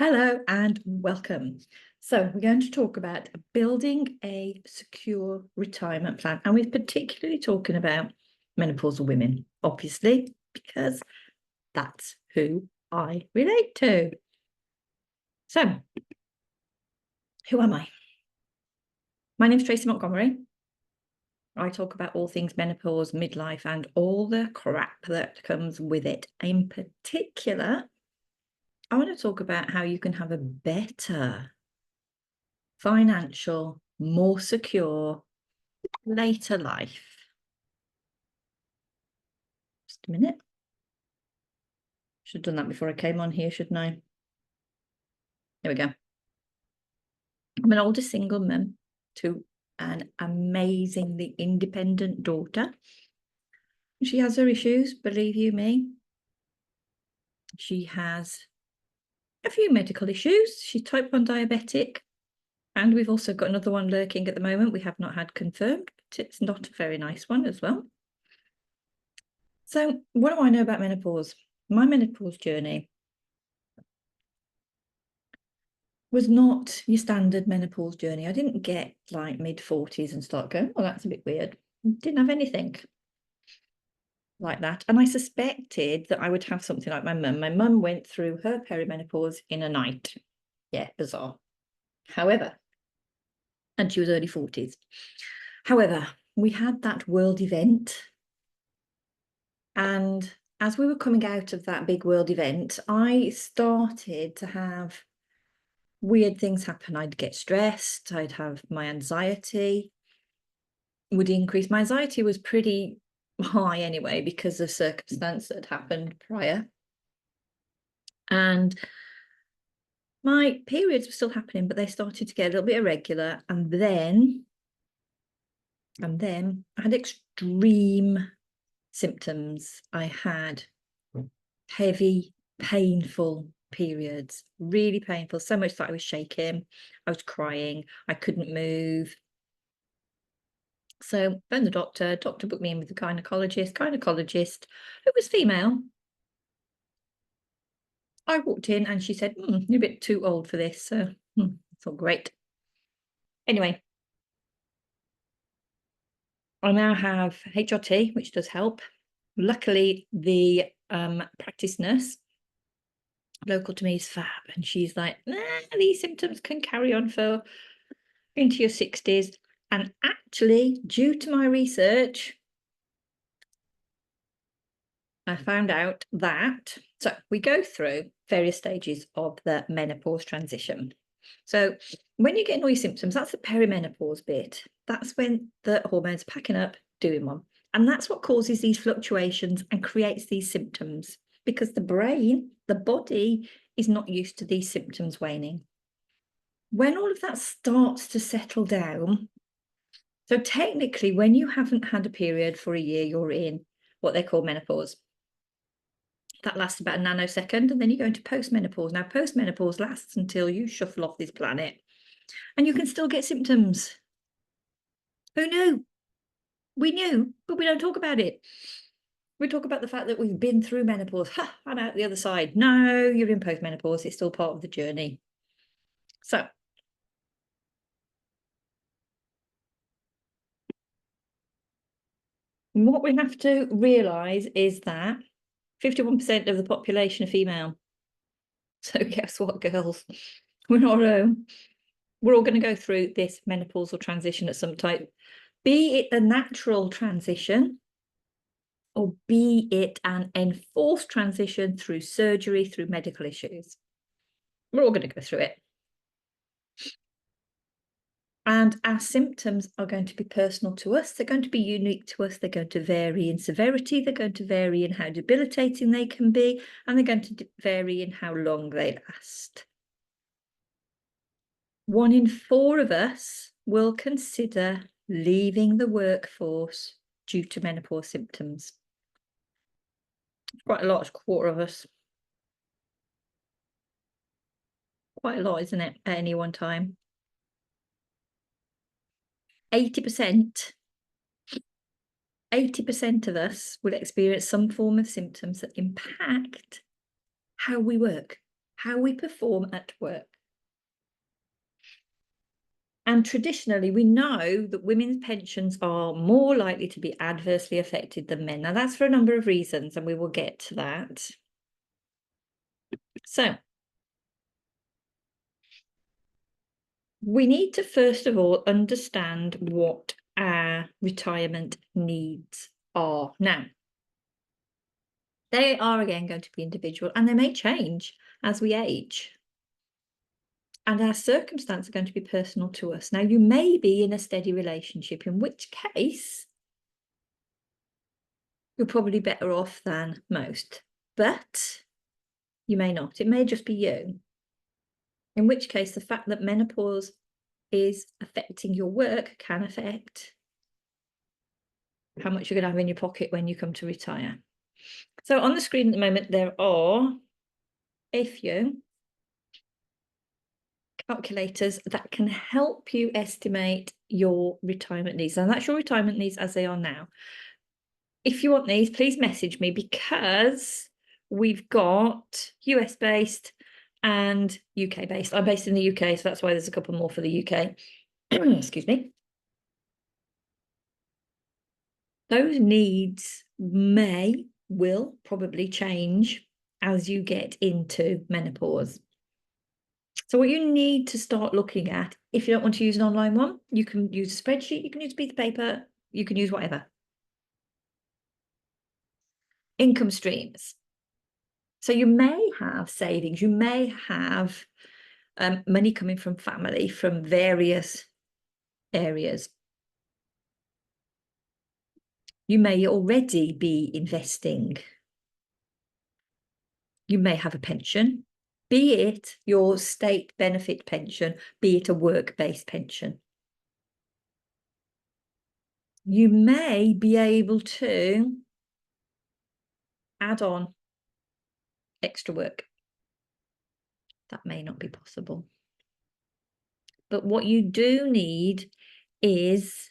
Hello and welcome. So we're going to talk about building a secure retirement plan, and we're particularly talking about menopausal women, obviously, because that's who I relate to. So, who am I? My name's Tracy Montgomery. I talk about all things menopause, midlife, and all the crap that comes with it. In particular, I want to talk about how you can have a better financial, more secure later life. Just a minute. Should have done that before I came on here, shouldn't I? There we go. I'm an older single mum to an amazingly independent daughter. She has her issues, believe you me. She has a few medical issues. She's type 1 diabetic, and we've also got another one lurking at the moment. We have not had confirmed, but it's not a very nice one as well. So what do I know about menopause? My menopause journey was not your standard menopause journey. I didn't get like mid-40s and start going, well, that's a bit weird. Didn't have anything like that. And I suspected that I would have something like my mum. My mum went through her perimenopause in a night. Yeah, bizarre. However, and she was early 40s. However, we had that world event. And as we were coming out of that big world event, I started to have weird things happen. I'd get stressed. I'd have my anxiety would increase. My anxiety was pretty high anyway because of circumstance that had happened prior. And my periods were still happening, but they started to get a little bit irregular. And then I had extreme symptoms. I had heavy, painful periods, really painful, so much that I was shaking, I was crying, I couldn't move. So phoned the doctor booked me in with the gynecologist, who was female. I walked in and she said, you're a bit too old for this. So I thought, great. Anyway, I now have HRT, which does help. Luckily, the practice nurse local to me is fab. And she's like, these symptoms can carry on for into your 60s. And actually, due to my research, I found out that, so we go through various stages of the menopause transition. So when you get all your symptoms, that's the perimenopause bit. That's when the hormones are packing up, doing one. And that's what causes these fluctuations and creates these symptoms, because the brain, the body, is not used to these symptoms waning. When all of that starts to settle down, so technically, when you haven't had a period for a year, you're in what they call menopause. That lasts about a nanosecond, and then you go into postmenopause. Now, postmenopause lasts until you shuffle off this planet, and you can still get symptoms. Who knew? We knew, but we don't talk about it. We talk about the fact that we've been through menopause. Ha, I'm out the other side. No, you're in postmenopause. It's still part of the journey. So what we have to realise is that 51% of the population are female. So guess what, girls? We're not alone. We're all going to go through this menopausal transition at some type, be it a natural transition or be it an enforced transition through surgery, through medical issues. We're all going to go through it. And our symptoms are going to be personal to us. They're going to be unique to us. They're going to vary in severity. They're going to vary in how debilitating they can be. And they're going to vary in how long they last. 1 in 4 of us will consider leaving the workforce due to menopause symptoms. Quite a lot, it's a quarter of us. Quite a lot, isn't it, at any one time? 80% of us will experience some form of symptoms that impact how we work, how we perform at work. And traditionally, we know that women's pensions are more likely to be adversely affected than men. Now, that's for a number of reasons, and we will get to that. So, we need to first of all understand what our retirement needs are. Now, they are again going to be individual, and they may change as we age. And our circumstances are going to be personal to us. Now, you may be in a steady relationship, in which case you're probably better off than most, but you may not. It may just be you. In which case, the fact that menopause is affecting your work can affect how much you're going to have in your pocket when you come to retire. So on the screen at the moment, there are a few calculators that can help you estimate your retirement needs. And that's your retirement needs as they are now. If you want these, please message me, because we've got US based and UK based. I'm based in the UK, so that's why there's a couple more for the UK. Excuse me. Those needs will probably change as you get into menopause. So what you need to start looking at, if you don't want to use an online one, you can use a spreadsheet, you can use a piece of paper, you can use whatever. Income streams. So you may have savings, you may have money coming from family from various areas. You may already be investing. You may have a pension, be it your state benefit pension, be it a work-based pension. You may be able to add on extra work. That may not be possible. But what you do need is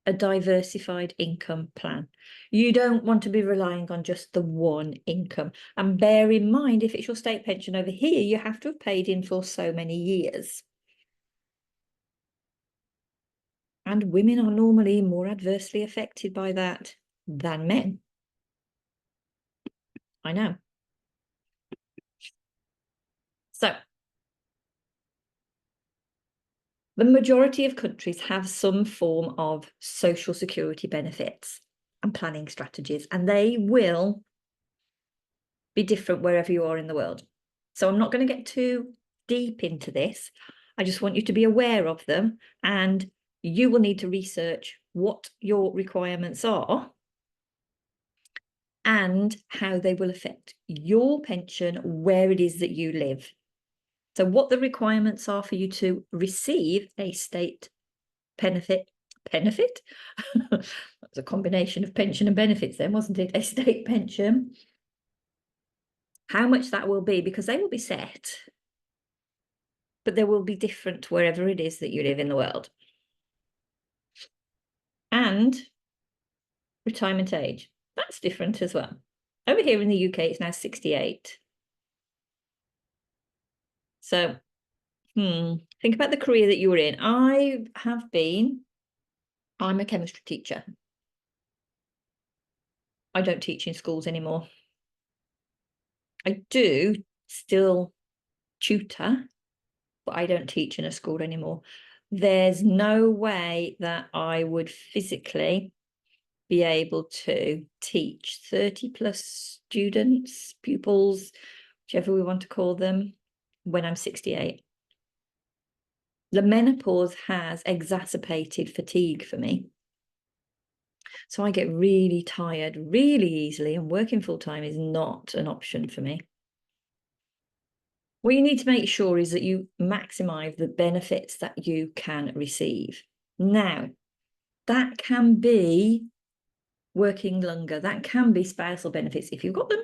a diversified income plan. You don't want to be relying on just the one income. And bear in mind, if it's your state pension over here, you have to have paid in for so many years. And women are normally more adversely affected by that than men. I know. So, the majority of countries have some form of social security benefits and planning strategies, and they will be different wherever you are in the world. So I'm not going to get too deep into this. I just want you to be aware of them, and you will need to research what your requirements are and how they will affect your pension where it is that you live. So what the requirements are for you to receive a state benefit. That was a combination of pension and benefits then, wasn't it? A state pension. How much that will be, because they will be set, but they will be different wherever it is that you live in the world. And retirement age, that's different as well. Over here in the UK, it's now 68. So, think about the career that you were in. I'm a chemistry teacher. I don't teach in schools anymore. I do still tutor, but I don't teach in a school anymore. There's no way that I would physically be able to teach 30 plus students, pupils, whichever we want to call them, when I'm 68. The menopause has exacerbated fatigue for me. So I get really tired really easily, and working full time is not an option for me. What you need to make sure is that you maximize the benefits that you can receive. Now, that can be working longer, that can be spousal benefits if you've got them,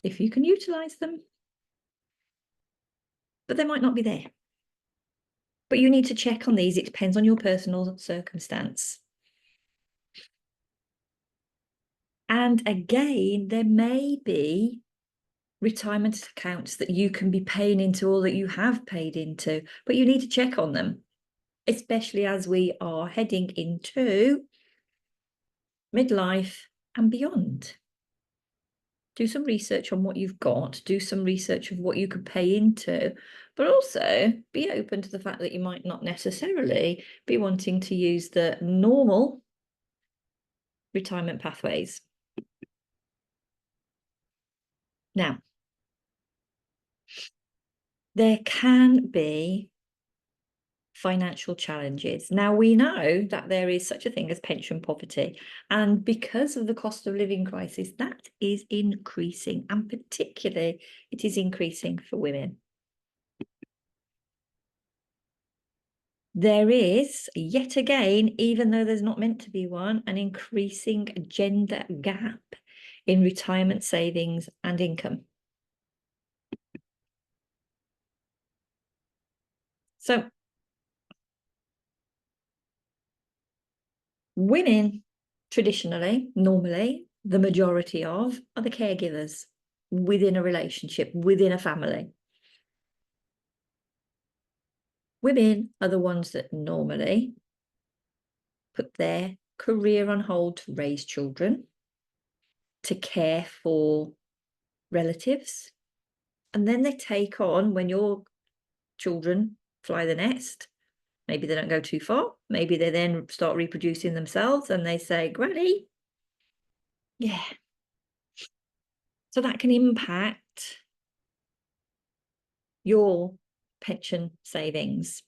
if you can utilize them, but they might not be there. But you need to check on these. It depends on your personal circumstance. And again, there may be retirement accounts that you can be paying into or that you have paid into, but you need to check on them, especially as we are heading into midlife and beyond. Do some research on what you've got, do some research of what you could pay into, but also be open to the fact that you might not necessarily be wanting to use the normal retirement pathways. Now, there can be financial challenges. Now, we know that there is such a thing as pension poverty, and because of the cost of living crisis, that is increasing, and particularly it is increasing for women. There is, yet again, even though there's not meant to be one, an increasing gender gap in retirement savings and income. So women, traditionally, normally, the majority of are the caregivers within a relationship, within a family. Women are the ones that normally put their career on hold to raise children, to care for relatives, and then they take on, when your children fly the nest, maybe they don't go too far, maybe they then start reproducing themselves and they say, Granny, yeah. So that can impact your pension savings.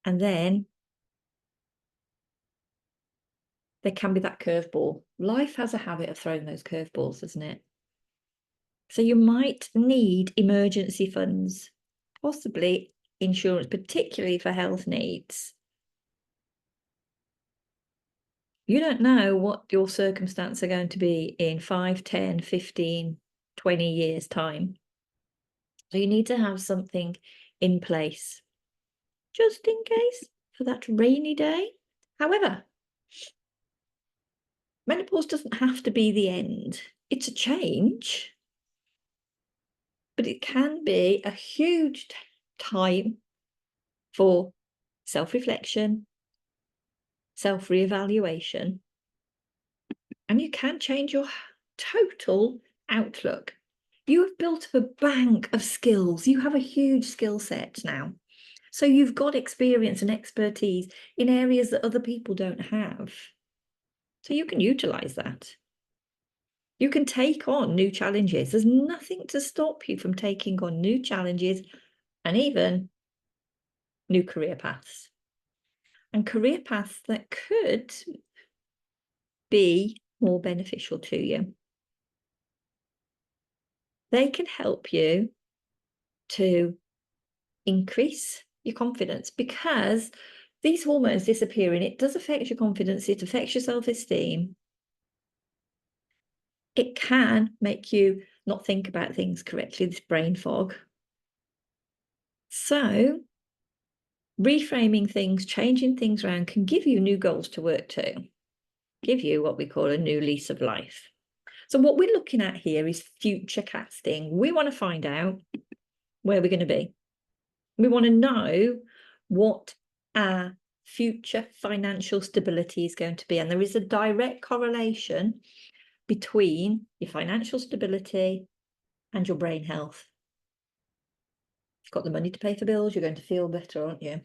And then there can be that curveball. Life has a habit of throwing those curveballs, doesn't it? So you might need emergency funds, possibly insurance, particularly for health needs. You don't know what your circumstances are going to be in 5, 10, 15, 20 years' time. So you need to have something in place just in case for that rainy day. However, menopause doesn't have to be the end. It's a change, but it can be a huge time for self-reflection, self-reevaluation, and you can change your total outlook. You have built up a bank of skills. You have a huge skill set now. So you've got experience and expertise in areas that other people don't have. So you can utilize that. You can take on new challenges. There's nothing to stop you from taking on new challenges and even new career paths. And career paths that could be more beneficial to you. They can help you to increase your confidence, because these hormones disappearing, it does affect your confidence, it affects your self-esteem. It can make you not think about things correctly, this brain fog. So reframing things, changing things around can give you new goals to work to, give you what we call a new lease of life. So what we're looking at here is future casting. We want to find out where we're going to be. We want to know what our future financial stability is going to be. And there is a direct correlation between your financial stability and your brain health. If you've got the money to pay for bills, you're going to feel better, aren't you?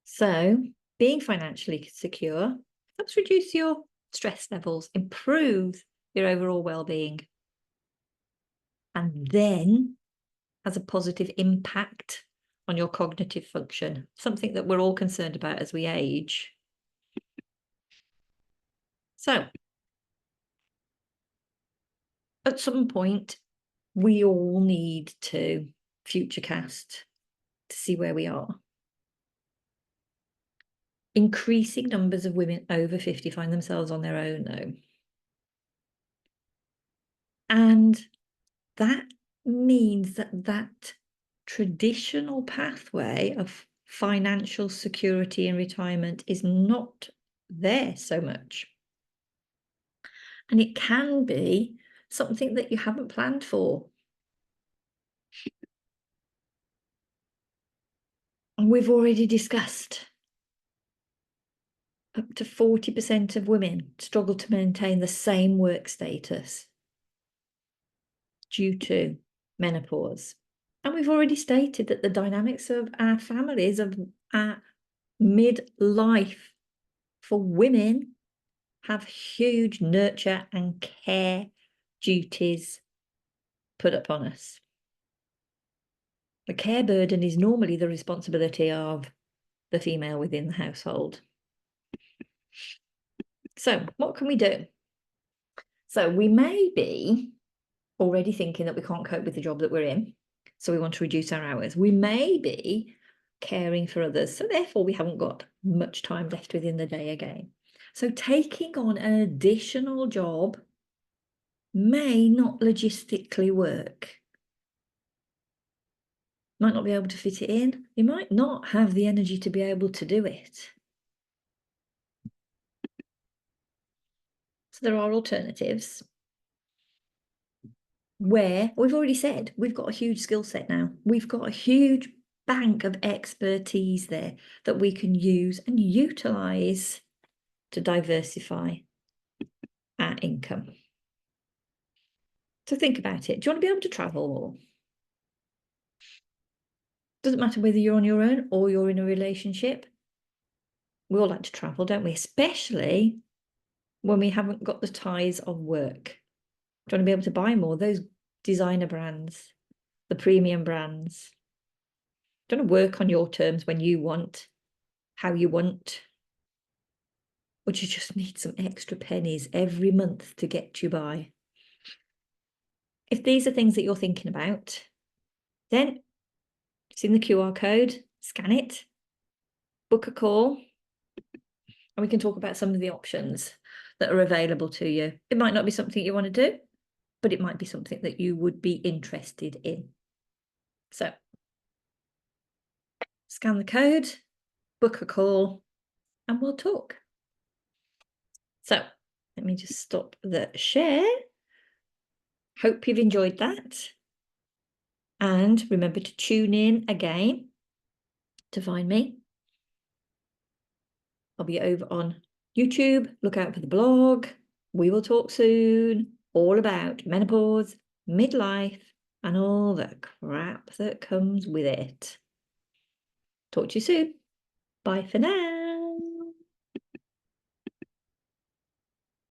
So being financially secure helps reduce your stress levels, improves your overall well-being, and then has a positive impact on your cognitive function, something that we're all concerned about as we age. So at some point, we all need to futurecast to see where we are. Increasing numbers of women over 50 find themselves on their own, though. And that means that traditional pathway of financial security in retirement is not there so much. And it can be something that you haven't planned for. And we've already discussed up to 40% of women struggle to maintain the same work status due to menopause. And we've already stated that the dynamics of our families, of our midlife for women, have huge nurture and care duties put upon us. The care burden is normally the responsibility of the female within the household. So what can we do? So we may be already thinking that we can't cope with the job that we're in, so we want to reduce our hours. We may be caring for others, so therefore we haven't got much time left within the day again. So taking on an additional job may not logistically work. Might not be able to fit it in. You might not have the energy to be able to do it. So there are alternatives where we've already said we've got a huge skill set now. We've got a huge bank of expertise there that we can use and utilize to diversify our income. So think about it. Do you want to be able to travel more? Doesn't matter whether you're on your own or you're in a relationship. We all like to travel, don't we? Especially when we haven't got the ties of work. Do you want to be able to buy more? Those designer brands, the premium brands. Do you want to work on your terms when you want, how you want? Or do you just need some extra pennies every month to get you by? If these are things that you're thinking about, then it's in the QR code, scan it, book a call, and we can talk about some of the options that are available to you. It might not be something you want to do, but it might be something that you would be interested in. So scan the code, book a call, and we'll talk. So let me just stop the share. Hope you've enjoyed that. And remember to tune in again to find me. I'll be over on YouTube. Look out for the blog. We will talk soon all about menopause, midlife, and all the crap that comes with it. Talk to you soon. Bye for now.